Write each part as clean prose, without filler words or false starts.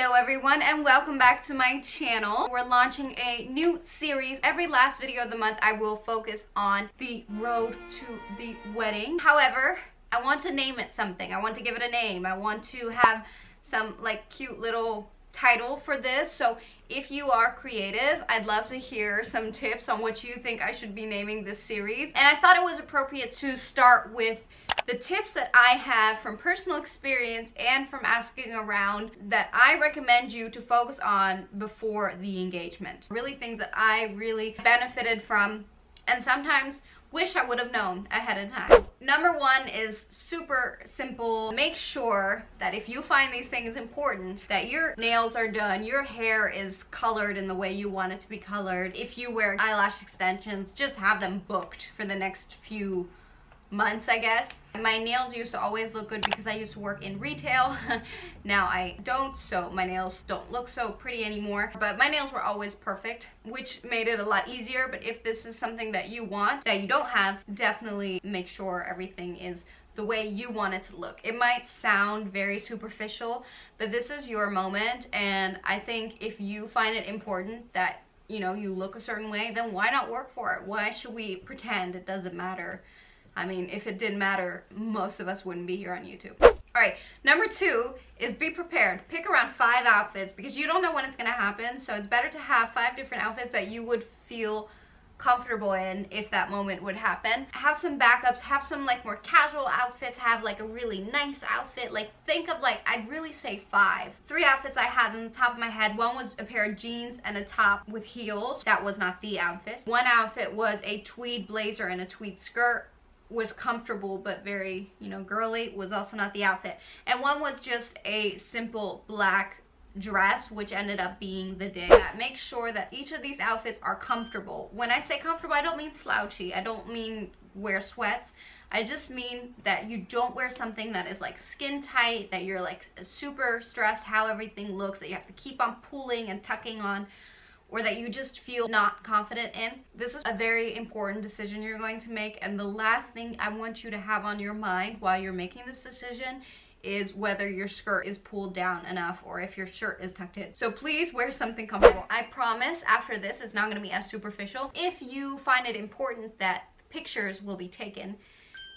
Hello everyone and welcome back to my channel. We're launching a new series. Every last video of the month I will focus on the road to the wedding. However, I want to name it something. I want to give it a name. I want to have some like cute little title for this. So if you are creative, I'd love to hear some tips on what you think I should be naming this series. And I thought it was appropriate to start with the tips that I have from personal experience and from asking around that I recommend you to focus on before the engagement. Really things that I really benefited from and sometimes wish I would have known ahead of time. Number one is super simple. Make sure that if you find these things important, that your nails are done, your hair is colored in the way you want it to be colored. If you wear eyelash extensions, just have them booked for the next few months, I guess. My nails used to always look good because I used to work in retail. Now I don't, so my nails don't look so pretty anymore. But my nails were always perfect, which made it a lot easier. But if this is something that you want, that you don't have, definitely make sure everything is the way you want it to look. It might sound very superficial, but this is your moment. And I think if you find it important that, you know, you look a certain way, then why not work for it? Why should we pretend it doesn't matter? I mean, if it didn't matter, most of us wouldn't be here on YouTube. Alright, number two is be prepared. Pick around 5 outfits because you don't know when it's going to happen. So it's better to have 5 different outfits that you would feel comfortable in if that moment would happen. Have some backups, have some like more casual outfits, have like a really nice outfit. Like think of like, I'd really say 5. 3 outfits I had on the top of my head. One was a pair of jeans and a top with heels. That was not the outfit. One outfit was a tweed blazer and a tweed skirt. Was comfortable but very, you know, girly. Was also not the outfit. And one was just a simple black dress, which ended up being the day. Make sure that each of these outfits are comfortable. When I say comfortable, I don't mean slouchy. I don't mean wear sweats. I just mean that you don't wear something that is like skin tight, that you're like super stressed how everything looks, that you have to keep on pulling and tucking on, or that you just feel not confident in. This is a very important decision you're going to make, and the last thing I want you to have on your mind while you're making this decision is whether your skirt is pulled down enough or if your shirt is tucked in. So please wear something comfortable. I promise after this it's not gonna be as superficial. If you find it important that pictures will be taken,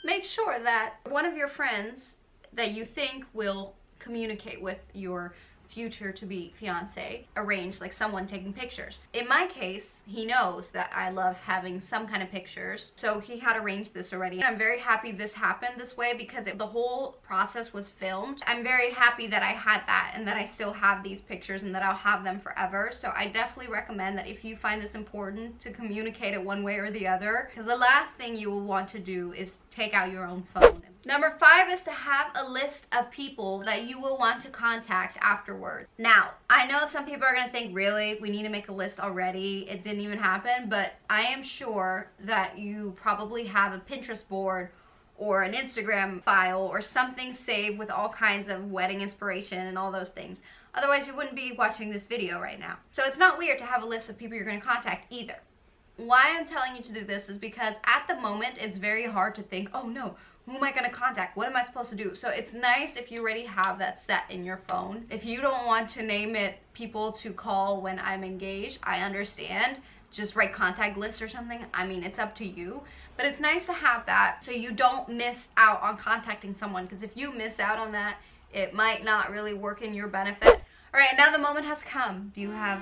make sure that one of your friends that you think will communicate with your future to be fiance arrange like someone taking pictures. In my case, he knows that I love having some kind of pictures, so he had arranged this already. I'm very happy this happened this way because the whole process was filmed. I'm very happy that I had that and that I still have these pictures and that I'll have them forever. So I definitely recommend that if you find this important to communicate it one way or the other, because the last thing you will want to do is take out your own phone. Number 5 is to have a list of people that you will want to contact afterwards. Now, I know some people are going to think, really, we need to make a list already. It didn't even happen, but I am sure that you probably have a Pinterest board or an Instagram file or something saved with all kinds of wedding inspiration and all those things. Otherwise, you wouldn't be watching this video right now. So it's not weird to have a list of people you're going to contact either. Why I'm telling you to do this is because at the moment, it's very hard to think, oh no, who am I going to contact? What am I supposed to do? So it's nice if you already have that set in your phone. If you don't want to name it people to call when I'm engaged, I understand. Just write contact list or something. I mean, it's up to you. But it's nice to have that so you don't miss out on contacting someone. Because if you miss out on that, it might not really work in your benefit. All right, now the moment has come. You have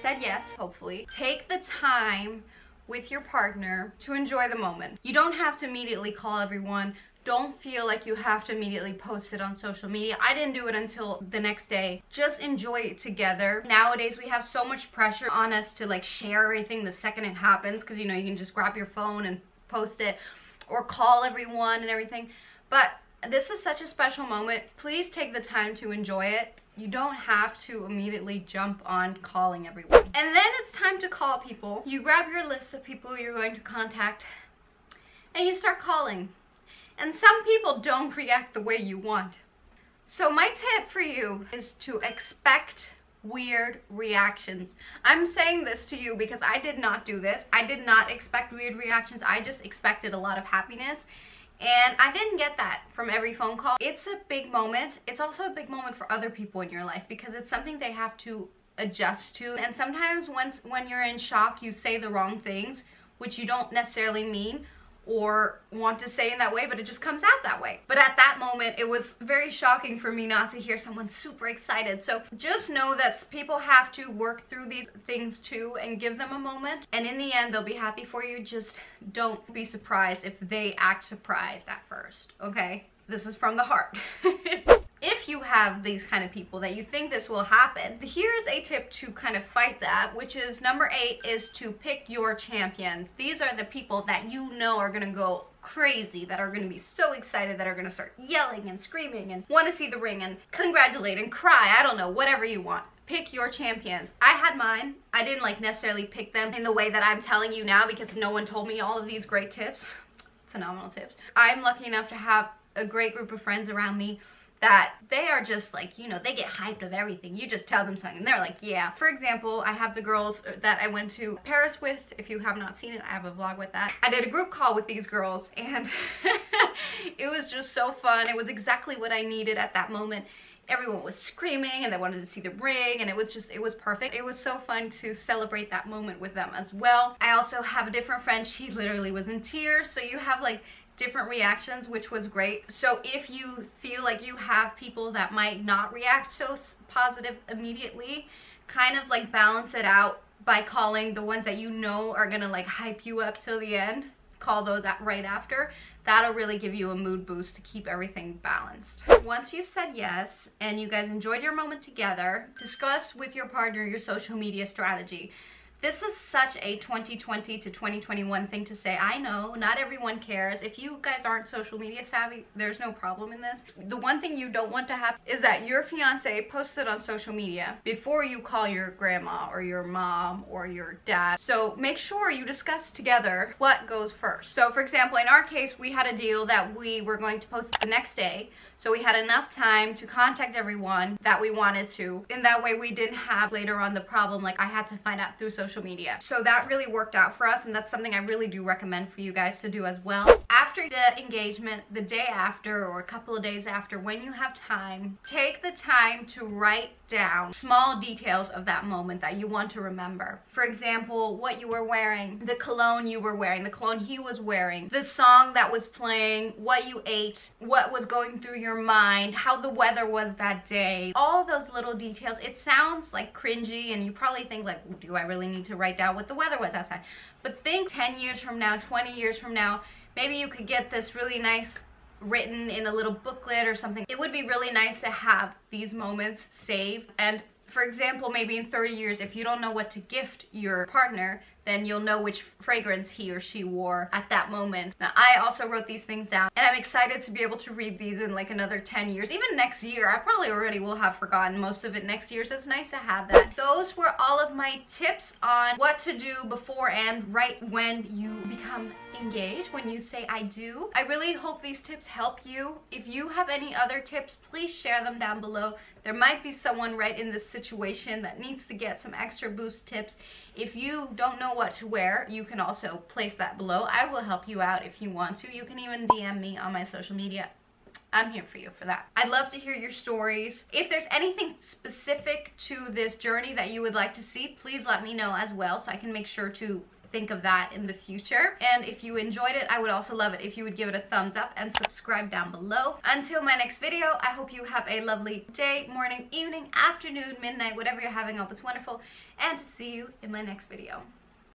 said yes, hopefully. Take the time with your partner to enjoy the moment. You don't have to immediately call everyone. Don't feel like you have to immediately post it on social media. I didn't do it until the next day. Just enjoy it together. Nowadays we have so much pressure on us to like share everything the second it happens, because you know you can just grab your phone and post it or call everyone and everything. But this is such a special moment. Please take the time to enjoy it. You don't have to immediately jump on calling everyone. And then it's time to call people. You grab your list of people you're going to contact and you start calling. And some people don't react the way you want. So my tip for you is to expect weird reactions. I'm saying this to you because I did not do this. I did not expect weird reactions. I just expected a lot of happiness. And I didn't get that from every phone call. It's a big moment. It's also a big moment for other people in your life because it's something they have to adjust to. And sometimes when you're in shock, you say the wrong things, which you don't necessarily mean or want to say in that way, but it just comes out that way. But at that moment, it was very shocking for me not to hear someone super excited. So just know that people have to work through these things too and give them a moment. And in the end, they'll be happy for you. Just don't be surprised if they act surprised at first, okay? This is from the heart. If you have these kind of people that you think this will happen, here's a tip to kind of fight that, which is number 8 is to pick your champions. These are the people that you know are gonna go crazy, that are gonna be so excited, that are gonna start yelling and screaming and want to see the ring and congratulate and cry. I don't know, whatever you want. Pick your champions. I had mine. I didn't like necessarily pick them in the way that I'm telling you now because no one told me all of these great tips. Phenomenal tips. I'm lucky enough to have a great group of friends around me that they are just like, you know, they get hyped of everything. You just tell them something and they're like, yeah. For example, I have the girls that I went to Paris with. If you have not seen it, I have a vlog with that. I did a group call with these girls and it was just so fun. It was exactly what I needed at that moment. Everyone was screaming and they wanted to see the ring and it was perfect. It was so fun to celebrate that moment with them as well. I also have a different friend. She literally was in tears. So you have like different reactions, which was great. So if you feel like you have people that might not react so positive immediately, kind of like balance it out by calling the ones that you know are gonna like hype you up till the end. Call those right after. That'll really give you a mood boost to keep everything balanced. Once you've said yes and you guys enjoyed your moment together, discuss with your partner your social media strategy. This is such a 2020 to 2021 thing to say. I know, not everyone cares. If you guys aren't social media savvy, there's no problem in this. The one thing you don't want to happen is that your fiance posts it on social media before you call your grandma or your mom or your dad. So make sure you discuss together what goes first. So for example, in our case, we had a deal that we were going to post the next day. So we had enough time to contact everyone that we wanted to. In that way, we didn't have later on the problem like I had to find out through social media. So that really worked out for us, and that's something I really do recommend for you guys to do as well. After the engagement, the day after or a couple of days after, when you have time, take the time to write down small details of that moment that you want to remember. For example, what you were wearing, the cologne you were wearing, the cologne he was wearing, the song that was playing, what you ate, what was going through your mind, how the weather was that day, all those little details. It sounds like cringy and you probably think like, do I really need to write down what the weather was outside? But think 10 years from now, 20 years from now, maybe you could get this really nice written in a little booklet or something. It would be really nice to have these moments saved. And for example, maybe in 30 years, if you don't know what to gift your partner, then you'll know which fragrance he or she wore at that moment. Now, I also wrote these things down, and I'm excited to be able to read these in like another 10 years, even next year. I probably already will have forgotten most of it next year, so it's nice to have that. Those were all of my tips on what to do before and right when you become engaged, when you say I do. I really hope these tips help you. If you have any other tips, please share them down below. There might be someone right in this situation that needs to get some extra boost tips. If you don't know what to wear, you can also place that below. I will help you out if you want to. You can even DM me on my social media. I'm here for you for that. I'd love to hear your stories. If there's anything specific to this journey that you would like to see, please let me know as well so I can make sure to think of that in the future. And if you enjoyed it, I would also love it if you would give it a thumbs up and subscribe down below. Until my next video, I hope you have a lovely day, morning, evening, afternoon, midnight, whatever you're having. I hope it's wonderful, and to see you in my next video.